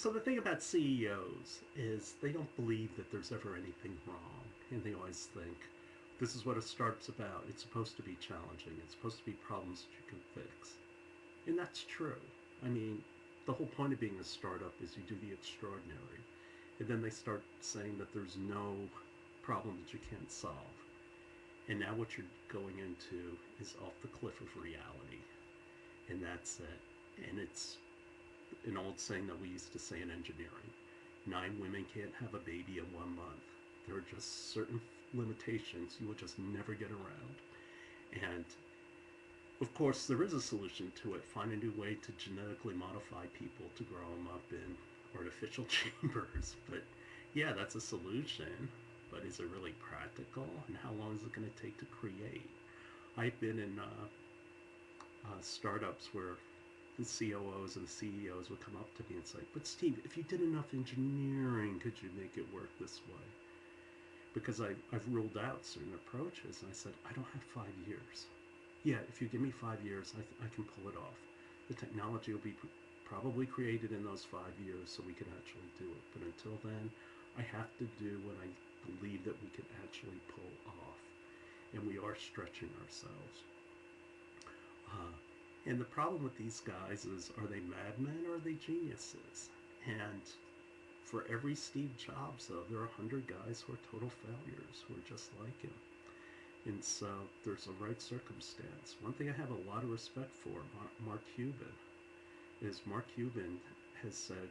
So the thing about CEOs is they don't believe that there's ever anything wrong, and they always think this is what a startup's about. It's supposed to be challenging. It's supposed to be problems that you can fix, and that's true. I mean, the whole point of being a startup is you do the extraordinary, and then they start saying that there's no problem that you can't solve, and now what you're going into is off the cliff of reality, and that's it. And it's an old saying that we used to say in engineering: 9 women can't have a baby in 1 month. There are just certain limitations you will just never get around. And of course, there is a solution to it. Find a new way to genetically modify people to grow them up in artificial chambers. But yeah, that's a solution. But is it really practical? And how long is it going to take to create? I've been in startups where the COOs and the CEOs would come up to me and say, "But Steve, if you did enough engineering, could you make it work this way?" Because I've ruled out certain approaches, and I said, "I don't have 5 years. Yeah, if you give me 5 years, I can pull it off. The technology will be probably created in those 5 years so we can actually do it. But until then, I have to do what I believe that we can actually pull off." And we are stretching ourselves. Uh, and the problem with these guys is, are they madmen or are they geniuses? And for every Steve Jobs, though, there are 100 guys who are total failures, who are just like him. And so there's a right circumstance. One thing I have a lot of respect for, Mark Cuban, is Mark Cuban has said,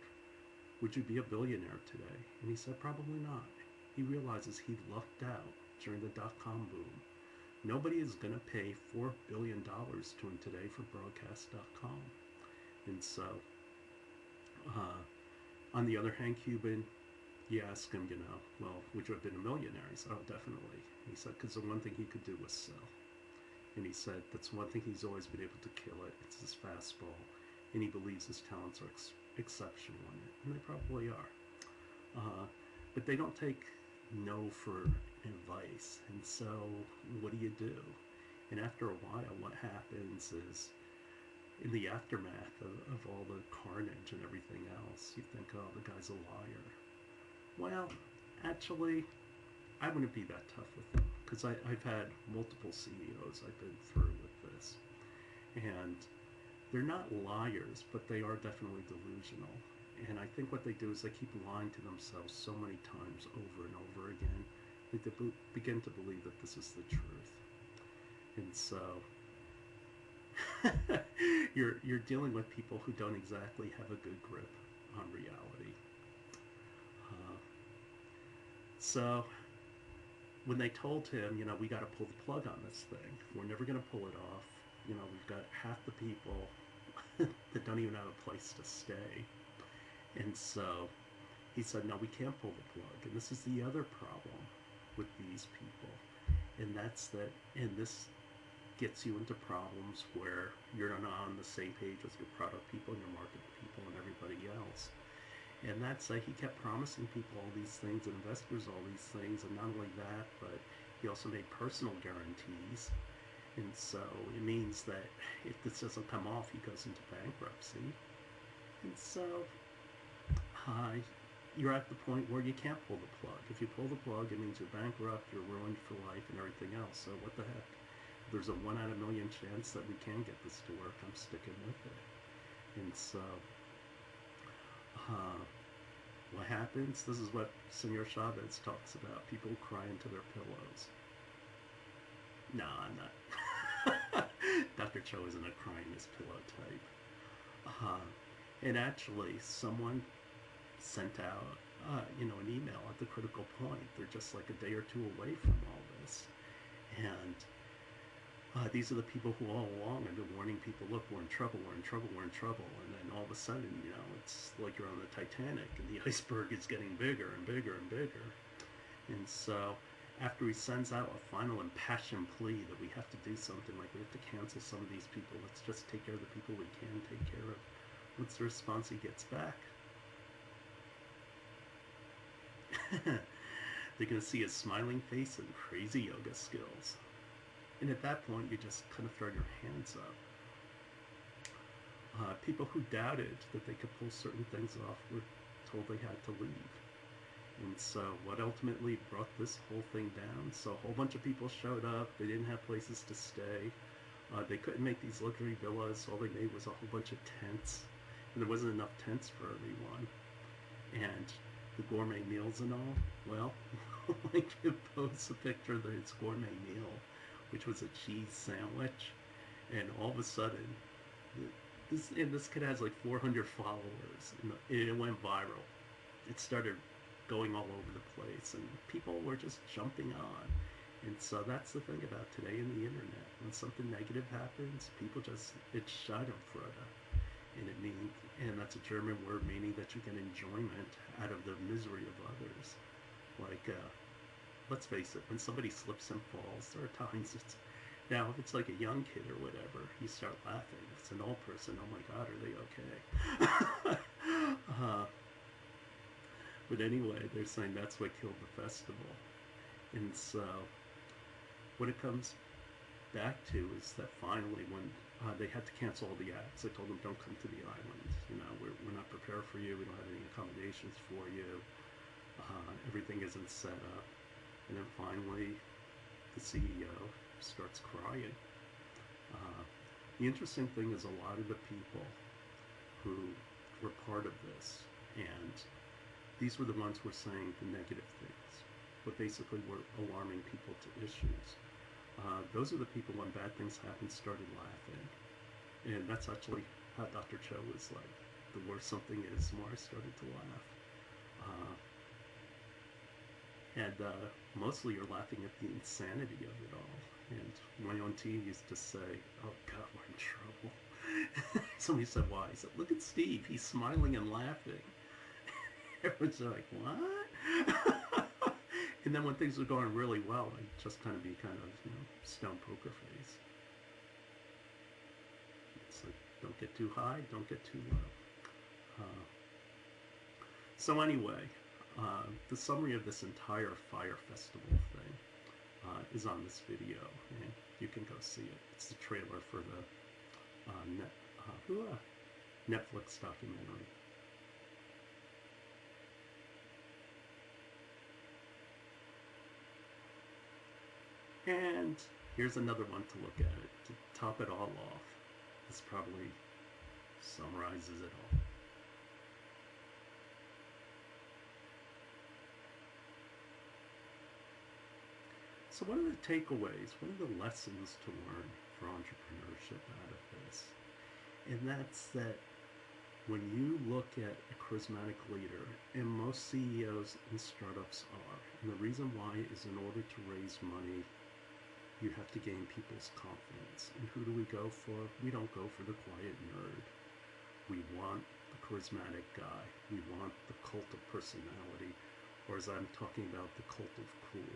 "Would you be a billionaire today?" And he said, "Probably not." He realizes he lucked out during the dot-com boom. Nobody is going to pay $4 billion to him today for broadcast.com. And so, on the other hand, Cuban, you ask him, well, would you have been a millionaire? He said, "Oh, definitely." He said, because the one thing he could do was sell. And he said that's one thing he's always been able to kill it. It's his fastball. And he believes his talents are exceptional in it. And they probably are. But they don't take no for advice. And so what do? And after a while, what happens is, in the aftermath of all the carnage and everything else, you think, oh, the guy's a liar. Well, actually, I wouldn't be that tough with them, because I've had multiple CEOs I've been through with this. And they're not liars, but they are definitely delusional. And I think what they do is they keep lying to themselves so many times over and over again that they begin to believe that this is the truth. And so you're dealing with people who don't exactly have a good grip on reality. So when they told him, we got to pull the plug on this thing, we're never going to pull it off. We've got half the people that don't even have a place to stay. And so he said, no, we can't pull the plug. And this is the other problem with these people. And that's that, and this gets you into problems where you're not on the same page with your product people and your market people and everybody else. And that's he kept promising people all these things, investors all these things, and not only that, but he also made personal guarantees. And so it means that if this doesn't come off, he goes into bankruptcy. And so you're at the point where you can't pull the plug. If you pull the plug, it means you're bankrupt, you're ruined for life, and everything else. So what the heck? There's a 1 out of a million chance that we can get this to work. I'm sticking with it. And so what happens? This is what Senor Chavez talks about. People cry into their pillows. No, I'm not. Dr. Cho isn't a cry in his pillow type. And actually, someone sent out, an email at the critical point. They're just like a day or two away from all this. And these are the people who all along have been warning people, look, we're in trouble, we're in trouble, we're in trouble. And then all of a sudden, it's like you're on the Titanic and the iceberg is getting bigger and bigger and bigger. And so after he sends out a final impassioned plea that we have to do something, like we have to cancel some of these people, let's just take care of the people we can take care of. What's the response he gets back? They're going to see his smiling face and crazy yoga skills. And at that point, you just kind of throw your hands up. People who doubted that they could pull certain things off were told they had to leave. And so what ultimately brought this whole thing down? So a whole bunch of people showed up. They didn't have places to stay. They couldn't make these luxury villas. All they made was a whole bunch of tents. And there wasn't enough tents for everyone. And the gourmet meals and all, well, I can post a picture of its gourmet meal, which was a cheese sandwich. And all of a sudden, this kid has like 400 followers, and it went viral. It started going all over the place, and people were just jumping on. And so that's the thing about today in the internet. When something negative happens, people just, it's Schadenfreude. And it means, and that's a German word meaning that you get enjoyment out of the misery of others. Like, let's face it, when somebody slips and falls, there are times it's, now if it's like a young kid or whatever, you start laughing. If it's an old person, oh my God, are they okay? But anyway, they're saying that's what killed the festival. And so, what it comes back to is that finally, when they had to cancel all the acts, they told them, don't come to the island. You know, we're not prepared for you. We don't have any accommodations for you. Everything isn't set up. And then finally, the CEO starts crying. The interesting thing is a lot of the people who were part of this, and these were the ones who were saying the negative things, but basically were alarming people to issues. Those are the people when bad things happened started laughing. And that's actually how Dr. Cho was like. The worse something is, the more I started to laugh. Mostly you're laughing at the insanity of it all. And my own team used to say, oh God, we're in trouble. Somebody said, why? He said, look at Steve, he's smiling and laughing. Everyone's like, what? And then when things were going really well, I'd just kind of be stone poker face. It's like, don't get too high, don't get too low. So anyway, the summary of this entire fire festival thing is on this video, and you can go see it. It's the trailer for the Netflix documentary. And here's another one to look at it. To top it all off, this probably summarizes it all. So what are the takeaways? What are the lessons to learn for entrepreneurship out of this? And that's that when you look at a charismatic leader, and most CEOs and startups are, and the reason why is in order to raise money, you have to gain people's confidence. And who do we go for? We don't go for the quiet nerd. We want the charismatic guy. We want the cult of personality, or as I'm talking about, the cult of cool.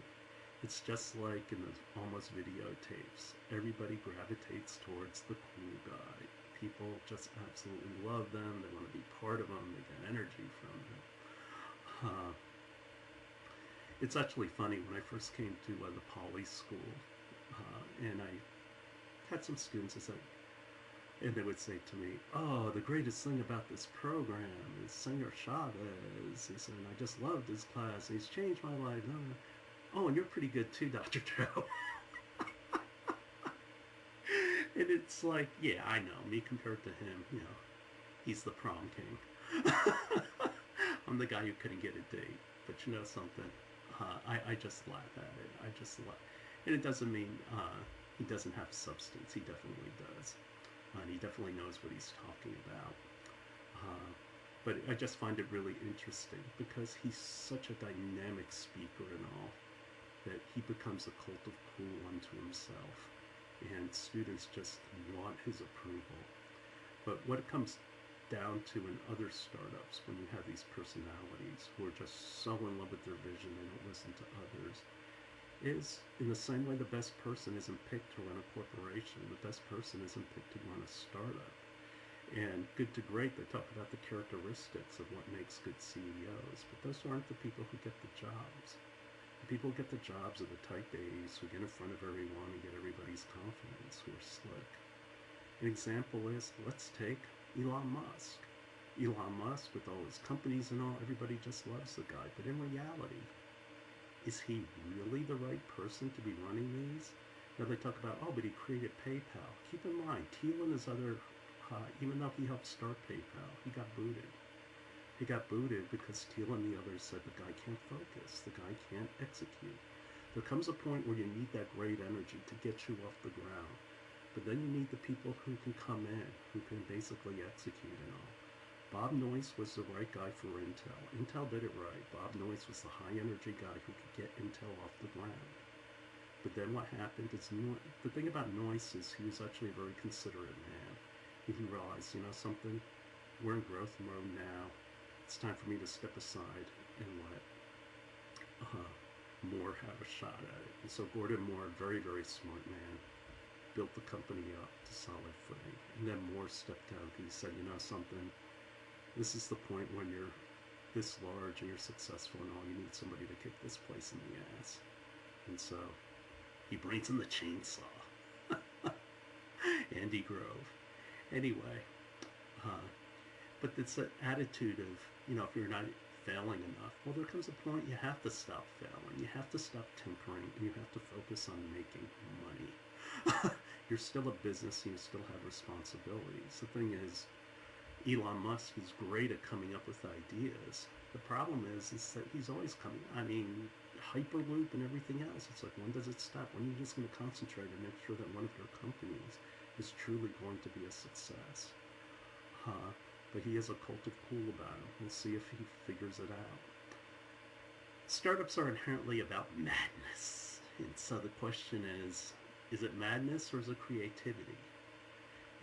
It's just like in the Almost videotapes. Everybody gravitates towards the cool guy. People just absolutely love them. They want to be part of them. They get energy from them. It's actually funny, when I first came to the Poly School, and I had some students that said, and they would say to me, oh, the greatest thing about this program is Senor Chavez. He said, and I just loved his class. He's changed my life. Oh, and you're pretty good too, Dr. Joe. And it's like, yeah, I know. Me compared to him, he's the prom king. I'm the guy who couldn't get a date. But you know something? I just laugh at it. I just laugh. And it doesn't mean he doesn't have substance. He definitely does. And he definitely knows what he's talking about. But I just find it really interesting because he's such a dynamic speaker and all that he becomes a cult of cool unto himself. And students just want his approval. But what it comes down to in other startups, when you have these personalities who are just so in love with their vision, they don't listen to others, is in the same way the best person isn't picked to run a corporation, the best person isn't picked to run a startup. And Good to Great, they talk about the characteristics of what makes good CEOs, but those aren't the people who get the jobs. The people who get the jobs are the type A's who get in front of everyone and get everybody's confidence, who are slick. An example is, let's take Elon Musk. Elon Musk, with all his companies and all, everybody just loves the guy. But in reality, is he really the right person to be running these? Now they talk about, oh, but he created PayPal. Keep in mind, Thiel and his other, even though he helped start PayPal, he got booted. He got booted because Thiel and the others said the guy can't focus, the guy can't execute. There comes a point where you need that great energy to get you off the ground. But then you need the people who can come in, who can basically execute and all. Bob Noyce was the right guy for Intel. Intel did it right. Bob Noyce was the high energy guy who could get Intel off the ground. But then what happened is, the thing about Noyce is he was actually a very considerate man. He realized, you know something, we're in growth mode now. It's time for me to step aside and let Moore have a shot at it. And so Gordon Moore, very, very smart man, built the company up to solid footing. And then Moore stepped out and he said, you know something, this is the point when you're this large and you're successful and all, you need somebody to kick this place in the ass. And so he brings in the chainsaw. Andy Grove. Anyway, but it's an attitude of, you know, if you're not failing enough, well, there comes a point you have to stop failing. You have to stop tinkering, and you have to focus on making money. You're still a business, and you still have responsibilities. The thing is, Elon Musk is great at coming up with ideas. The problem is that he's always coming. I mean, Hyperloop and everything else. It's like, when does it stop? When are you just going to concentrate and make sure that one of your companies is truly going to be a success? But he has a cult of cool about him. We'll see if he figures it out. Startups are inherently about madness. And so the question is it madness or is it creativity?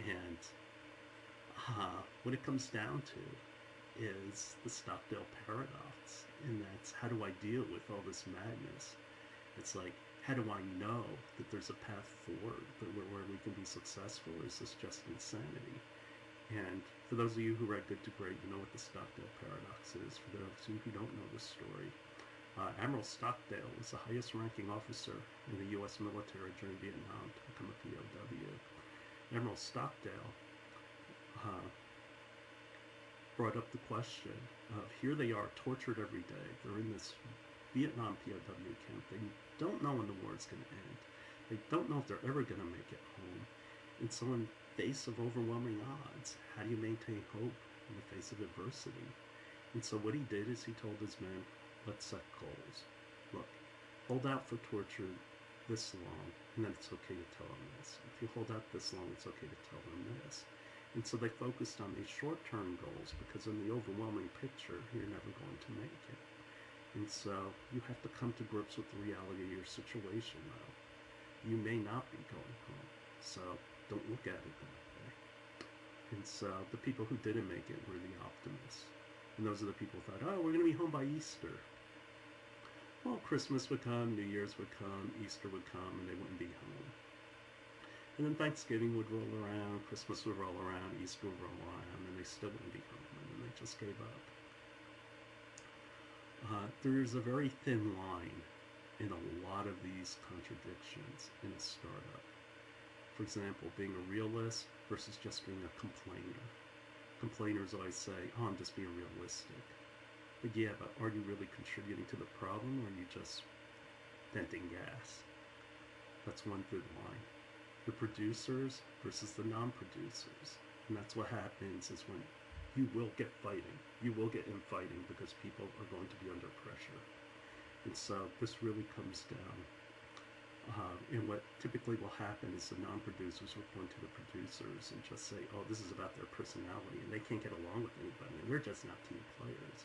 And what it comes down to is the Stockdale paradox. And that's, how do I deal with all this madness? It's like, how do I know that there's a path forward where we can be successful, or is this just insanity? And for those of you who read Good to Great, you know what the Stockdale paradox is. For those of you who don't know the story, Admiral Stockdale was the highest ranking officer in the U.S. military during Vietnam to become a POW. Admiral Stockdale brought up the question of, here they are tortured every day. They're in this Vietnam POW camp. They don't know when the war is going to end. They don't know if they're ever going to make it home. And so in face of overwhelming odds, how do you maintain hope in the face of adversity? And so what he did is he told his men, let's set goals. Look, hold out for torture this long, and then it's okay to tell them this. If you hold out this long, it's okay to tell them this. And so they focused on these short-term goals, because in the overwhelming picture, you're never going to make it. And so you have to come to grips with the reality of your situation, though. You may not be going home, so don't look at it that way. And so the people who didn't make it were the optimists. And those are the people who thought, oh, we're going to be home by Easter. Well, Christmas would come, New Year's would come, Easter would come, and they wouldn't be home. And then Thanksgiving would roll around, Christmas would roll around, Easter would roll around, and they still wouldn't be home, and then they just gave up. There's a very thin line in a lot of these contradictions in a startup. For example, being a realist versus just being a complainer. Complainers always say, oh, I'm just being realistic. But yeah, but are you really contributing to the problem, or are you just venting gas? That's one good line. The producers versus the non-producers. And that's what happens, is when you will get fighting. You will get infighting because people are going to be under pressure. And so this really comes down. And what typically will happen is the non-producers will point to the producers and just say, oh, this is about their personality, and they can't get along with anybody, and they're just not team players.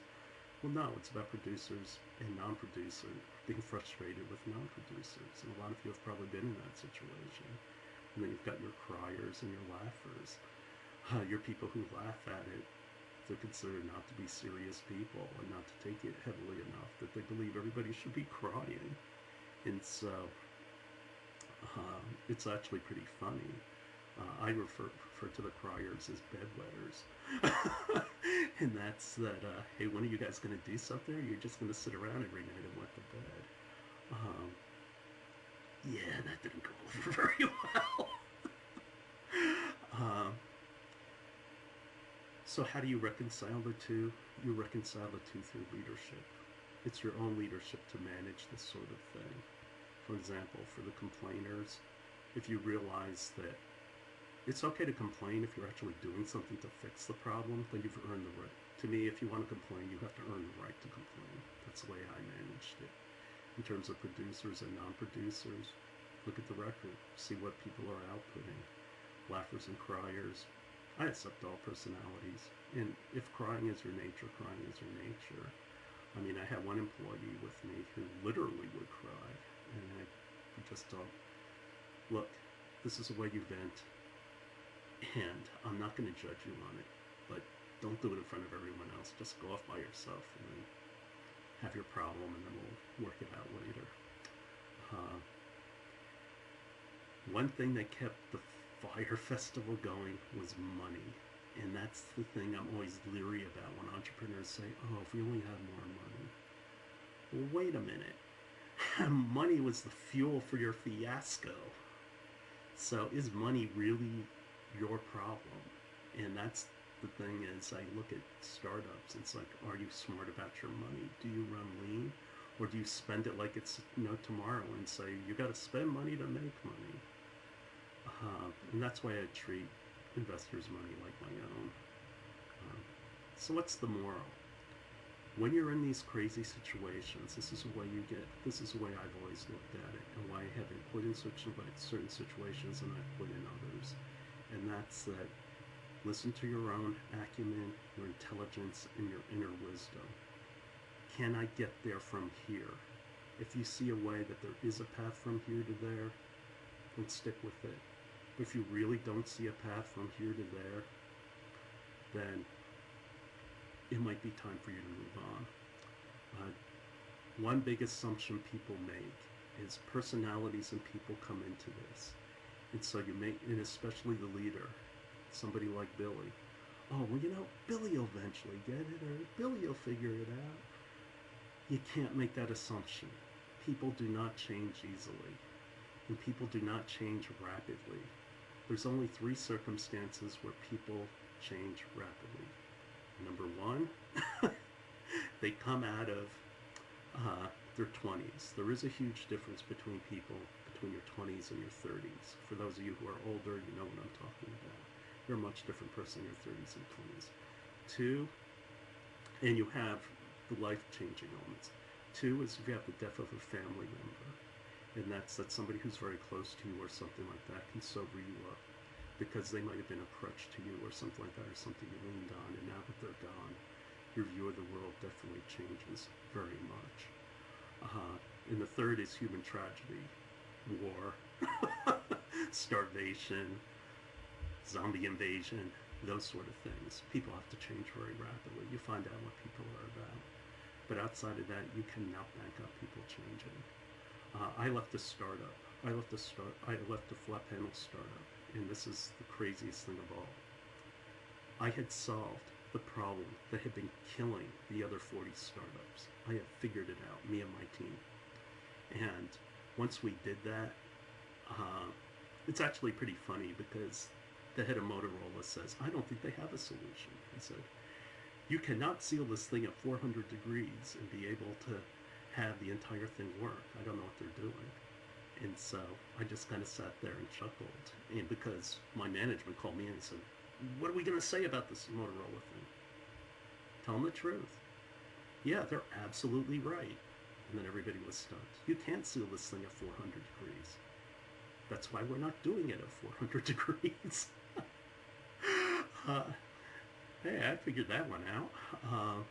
Well, no, it's about producers and non-producers being frustrated with non-producers. And a lot of you have probably been in that situation. And then you've got your criers and your laughers. Your people who laugh at it, they're considered not to be serious people and not to take it heavily enough, that they believe everybody should be crying. And so it's actually pretty funny. I refer to the criers as bedwetters. And that's that, hey, when are you guys going to do something, or you're just going to sit around every night and wet the bed? Yeah, that didn't go over very well. So how do you reconcile the two? You reconcile the two through leadership. It's your own leadership to manage this sort of thing. For example, for the complainers, if you realize that it's okay to complain if you're actually doing something to fix the problem, then you've earned the right. To me, if you want to complain, you have to earn the right to complain. That's the way I managed it. In terms of producers and non-producers, look at the record, see what people are outputting. Laughers and criers. I accept all personalities. And if crying is your nature, crying is your nature. I mean, I had one employee with me who literally would cry. And I just thought, look, this is the way you vent. And I'm not going to judge you on it, but don't do it in front of everyone else. Just go off by yourself and then have your problem, and then we'll work it out later. One thing that kept the fire festival going was money. And that's the thing I'm always leery about when entrepreneurs say, oh, if we only had more money. Well, wait a minute. Money was the fuel for your fiasco. So is money really your problem? And that's the thing is, I look at startups, it's like, are you smart about your money? Do you run lean? Or do you spend it like it's tomorrow and say, you got to spend money to make money? And that's why I treat investors' money like my own. So what's the moral? When you're in these crazy situations, this is the way I've always looked at it, and why I have been put in certain situations and I've put in others. And that's that listen to your own acumen, your intelligence, and your inner wisdom. Can I get there from here? If you see a way that there is a path from here to there, then stick with it. If you really don't see a path from here to there, then it might be time for you to move on. One big assumption people make is personalities and people come into this. And so and especially the leader, somebody like Billy. Oh, well, Billy will eventually get it, or Billy will figure it out. You can't make that assumption. People do not change easily, and people do not change rapidly. There's only 3 circumstances where people change rapidly. Number 1, they come out of their 20s. There is a huge difference between people between your 20s and your 30s. For those of you who are older, you know what I'm talking about. You're a much different person in your 30s and 20s. 2, and you have the life-changing elements. 2 is if you have the death of a family member. And that's somebody who's very close to you or something like that can sober you up, because they might have been a crutch to you or something like that, or something you leaned on, and now that they're gone, your view of the world definitely changes very much. And the 3rd is human tragedy, war, starvation, zombie invasion, those sort of things. People have to change very rapidly. You find out what people are about. But outside of that, you cannot bank on people changing. I left a startup. I left a flat panel startup, and this is the craziest thing of all. I had solved the problem that had been killing the other 40 startups. I had figured it out, me and my team. And once we did that, it's actually pretty funny, because the head of Motorola says, I don't think they have a solution. He said, you cannot seal this thing at 400 degrees and be able to have the entire thing work. I don't know what they're doing. And so I just kind of sat there and chuckled. And because my management called me in and said, what are we going to say about this Motorola thing? Tell them the truth. Yeah, they're absolutely right. And then everybody was stunned. You can't seal this thing at 400 degrees. That's why we're not doing it at 400 degrees. Hey, I figured that one out.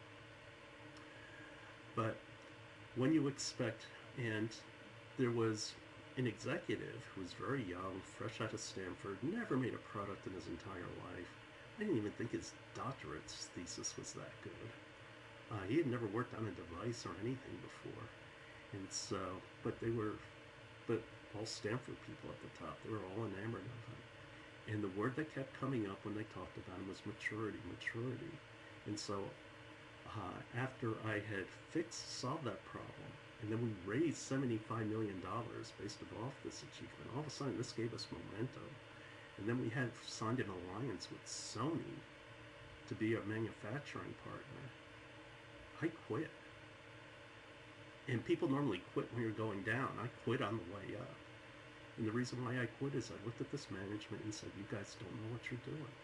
But when you expect, and there was an executive who was very young, fresh out of Stanford, never made a product in his entire life. I didn't even think his doctorate thesis was that good. He had never worked on a device or anything before. And so, but all Stanford people at the top, they were all enamored of him. And the word that kept coming up when they talked about him was maturity. And so after I had solved that problem, and then we raised $75 million based off this achievement, all of a sudden this gave us momentum. And then we had signed an alliance with Sony. to be a manufacturing partner. I quit. And people normally quit when you're going down. I quit on the way up. And the reason why I quit is I looked at this management and said, you guys don't know what you're doing.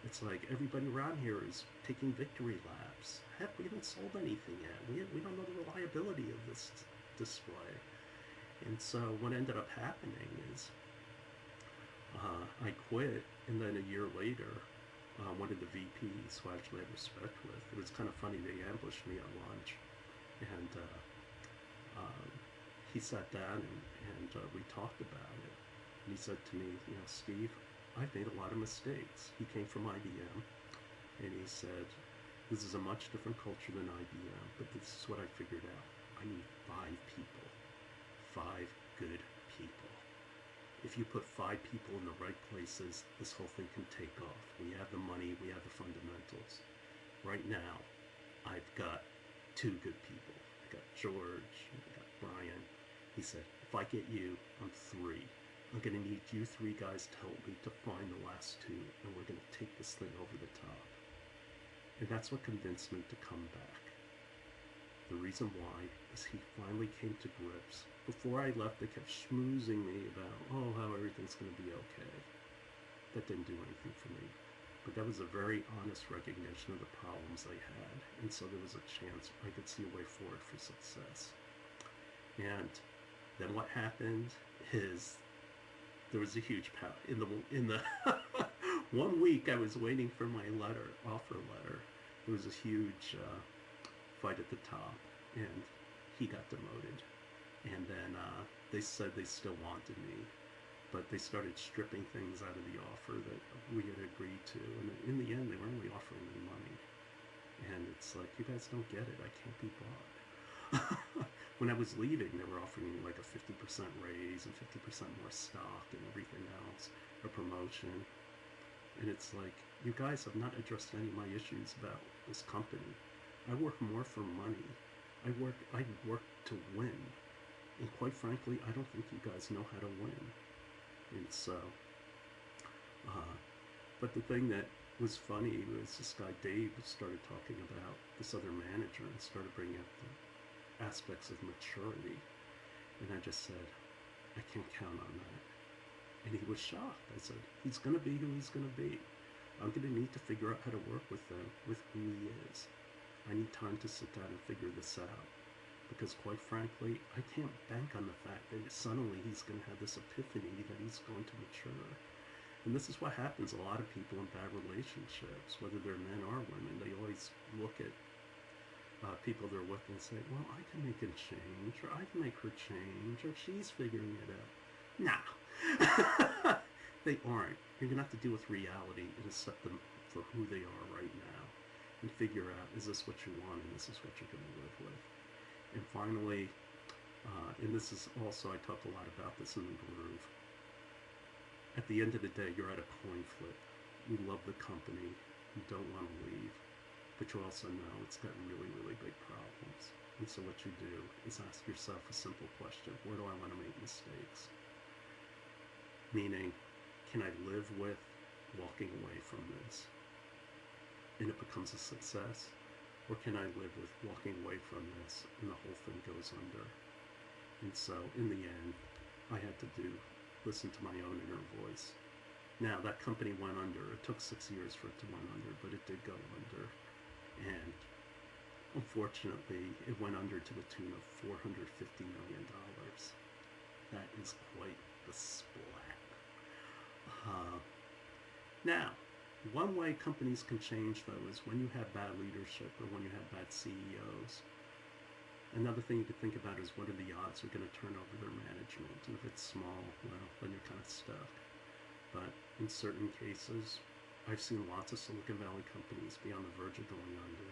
It's like everybody around here is taking victory laps. Heck, we haven't sold anything yet. We don't know the reliability of this display. And so what ended up happening is I quit, and then a year later, one of the VPs who I actually have respect with, it was kind of funny, they ambushed me at lunch, and he sat down and we talked about it. And he said to me, you know, Steve, I've made a lot of mistakes. He came from IBM, and he said, this is a much different culture than IBM, but this is what I figured out. I need 5 people. 5 good people. If you put 5 people in the right places, this whole thing can take off. We have the money, we have the fundamentals. Right now, I've got 2 good people. I got George, I got Brian. He said, if I get you, I'm 3. I'm going to need you 3 guys to help me to find the last 2, and we're going to take this thing over the top. And that's what convinced me to come back. The reason why is he finally came to grips. Before I left, they kept schmoozing me about, oh, how everything's going to be okay. That didn't do anything for me. But that was a very honest recognition of the problems they had. And so there was a chance I could see a way forward for success. And then what happened is there was a huge pout in the 1 week I was waiting for my offer letter. There was a huge fight at the top, and he got demoted. And then they said they still wanted me, but they started stripping things out of the offer that we had agreed to. And in the end, they were only offering me money. And it's like, you guys don't get it. I can't be bought. When I was leaving, they were offering me like a 50% raise and 50% more stock and everything else, a promotion. And it's like, you guys have not addressed any of my issues about this company. I work more for money. I work to win. And quite frankly, I don't think you guys know how to win. And so, but the thing that was funny was this guy Dave started talking about this other manager and started bringing up the aspects of maturity. And I just said, I can't count on that. And he was shocked. I said, he's going to be who he's going to be. I'm going to need to figure out how to work with who he is. I need time to sit down and figure this out. Because quite frankly, I can't bank on the fact that suddenly he's going to have this epiphany that he's going to mature. And this is what happens a lot of people in bad relationships, whether they're men or women. They always look at people they're with and say, well, I can make him change, or I can make her change, or she's figuring it out. Nah. They aren't. You're going to have to deal with reality and accept them for who they are right now. And figure out, is this what you want, and this is what you're going to live with. And finally, and this is also, I talked a lot about this in the groove. At the end of the day, you're at a coin flip. You love the company. You don't want to leave. But you also know it's got really, really big problems. And so what you do is ask yourself a simple question. Where do I want to make mistakes? Meaning, can I live with walking away from this? And it becomes a success? Or can I live with walking away from this and the whole thing goes under? And so, in the end, I had to listen to my own inner voice. Now, that company went under. It took 6 years for it to went under, but it did go under. And unfortunately, it went under to the tune of $450 million. That is quite the splat. Now, one way companies can change, though, is when you have bad leadership or when you have bad CEOs. Another thing you could think about is what are the odds they're going to turn over their management. And if it's small, well, then you're kind of stuck. But in certain cases, I've seen lots of Silicon Valley companies be on the verge of going under.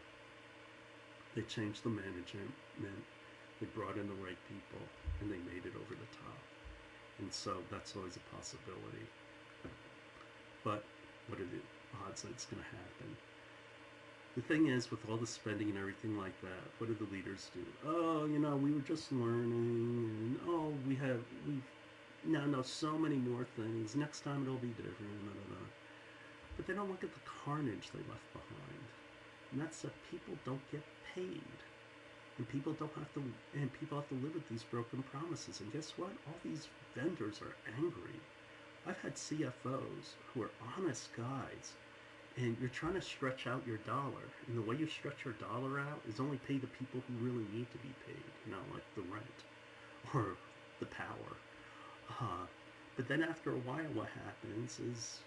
They changed the management, they brought in the right people, and they made it over the top. And so that's always a possibility. But what are the odds that it's going to happen? The thing is, with all the spending and everything like that, what do the leaders do? Oh, you know, we were just learning, and oh, we now know so many more things. Next time it'll be different. Blah, blah, blah. but they don't look at the carnage they left behind. And that's that people don't get paid. And people don't have to, and people have to live with these broken promises. And guess what? All these vendors are angry. I've had CFOs who are honest guys, and you're trying to stretch out your dollar. And the way you stretch your dollar out is only pay the people who really need to be paid, like the rent or the power. But then after a while, what happens is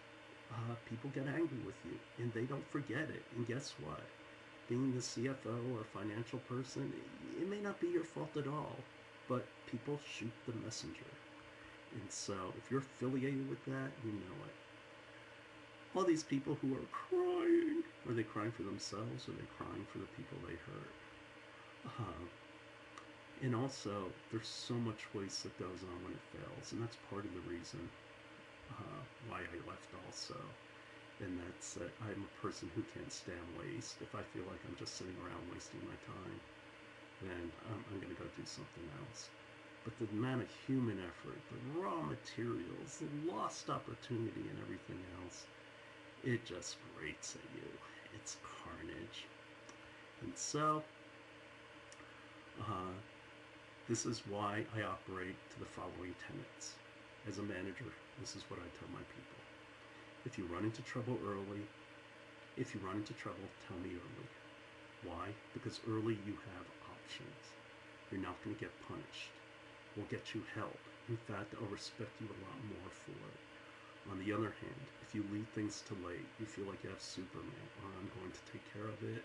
people get angry with you, and they don't forget it. And guess what? Being the CFO or financial person, it may not be your fault at all, but people shoot the messenger. And so if you're affiliated with that, you know it. All these people who are crying, are they crying for themselves or are they crying for the people they hurt? And also, there's so much waste that goes on when it fails, and that's part of the reason why I left also. And that's that I'm a person who can't stand waste. If I feel like I'm just sitting around wasting my time, then I'm going to go do something else. But the amount of human effort, the raw materials, the lost opportunity, and everything else, it just grates at you. It's carnage. And so, this is why I operate to the following tenets. As a manager, this is what I tell my people. If you run into trouble early, tell me early. Why? Because early you have options. You're not going to get punished. We'll get you help. In fact, I'll respect you a lot more for it. On the other hand, if you leave things too late, you feel like you have Superman, or I'm going to take care of it,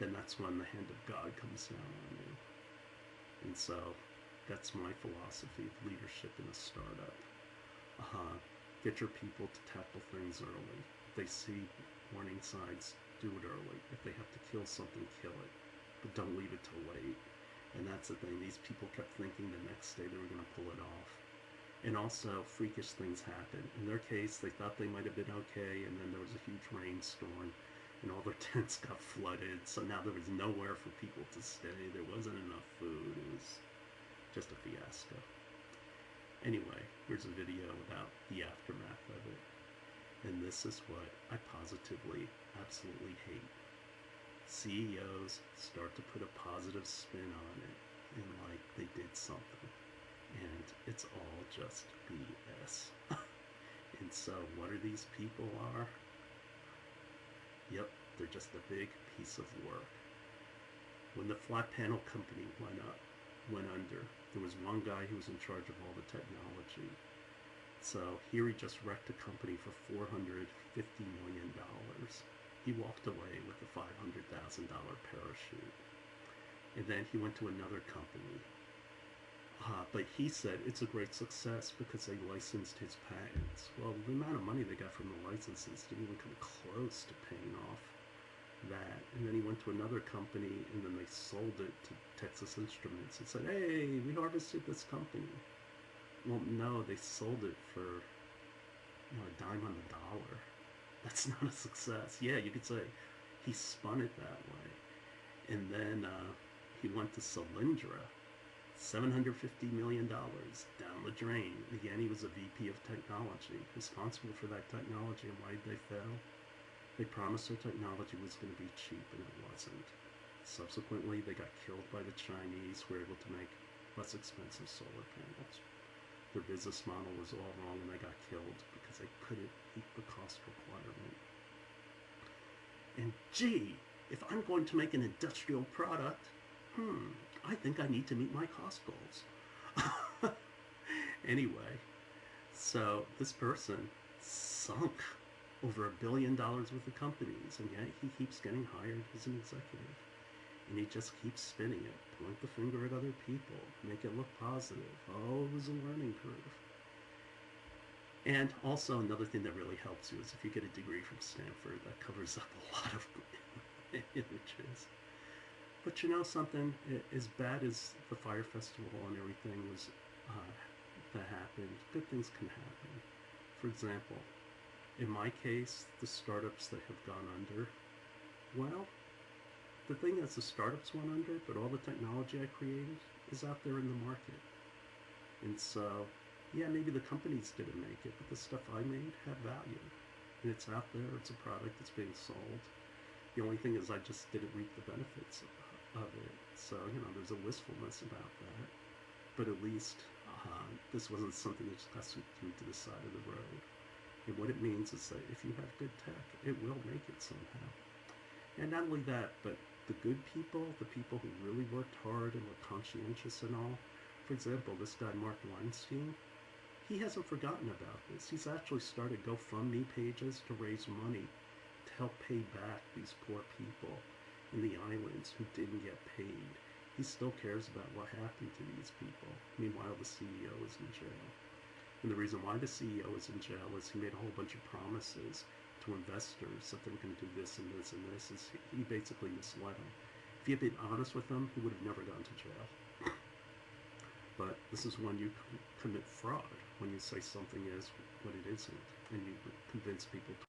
then that's when the hand of God comes down on you. And so, that's my philosophy of leadership in a startup. Get your people to tackle things early. If they see warning signs, do it early. If they have to kill something, kill it. But don't leave it till late. And that's the thing. These people kept thinking the next day they were going to pull it off. And also, freakish things happen. In their case, they thought they might have been okay, and then there was a huge rainstorm, and all their tents got flooded. So now there was nowhere for people to stay. There wasn't enough food. It was just a fiasco. Anyway, here's a video about the aftermath of it. And this is what I positively, absolutely hate. CEOs start to put a positive spin on it, and like they did something. And it's all just BS. And so what are these people are? Yep, they're just a big piece of work. When the flat panel company went under, there was one guy who was in charge of all the technology. So here he just wrecked a company for $450 million. He walked away with a $500,000 parachute. And then he went to another company. But he said it's a great success because they licensed his patents. Well, the amount of money they got from the licenses didn't even come close to paying off that. And then he went to another company, and then they sold it to Texas Instruments and said, hey, we harvested this company. Well, no, they sold it for a dime on the dollar. That's not a success. Yeah, you could say he spun it that way. And then he went to Solyndra, $750 million down the drain. Again, he was a VP of technology, responsible for that technology. And why did they fail? They promised their technology was going to be cheap, and it wasn't. Subsequently, they got killed by the Chinese, who were able to make less expensive solar panels. Their business model was all wrong, and they got killed because they couldn't meet the cost requirement. And gee, if I'm going to make an industrial product, I think I need to meet my cost goals. Anyway, so this person sunk over $1 billion worth of companies, and yet he keeps getting hired as an executive. And he just keeps spinning it, point the finger at other people, make it look positive. Oh, it was a learning curve. And also another thing that really helps you is if you get a degree from Stanford, that covers up a lot of images. But you know something, as bad as the Fire Festival and everything was that happened, good things can happen. For example, in my case, the startups that have gone under, well, the thing is the startups went under, but all the technology I created is out there in the market. And so, yeah, maybe the companies didn't make it, but the stuff I made had value. and it's out there. It's a product that's being sold. The only thing is I just didn't reap the benefits of it. So, there's a wistfulness about that. But at least this wasn't something that just got through to the side of the road. And what it means is that if you have good tech, it will make it somehow. And not only that, but the good people, the people who really worked hard and were conscientious and all. For example, this guy, Mark Weinstein, he hasn't forgotten about this. He's actually started GoFundMe pages to raise money to help pay back these poor people in the islands who didn't get paid. He still cares about what happened to these people. Meanwhile, the CEO is in jail. And the reason why the CEO is in jail is he made a whole bunch of promises to investors that they were going to do this and this and this. He basically misled them. If he had been honest with them, he would have never gone to jail. But this is when you commit fraud, when you say something is what it isn't, and you convince people to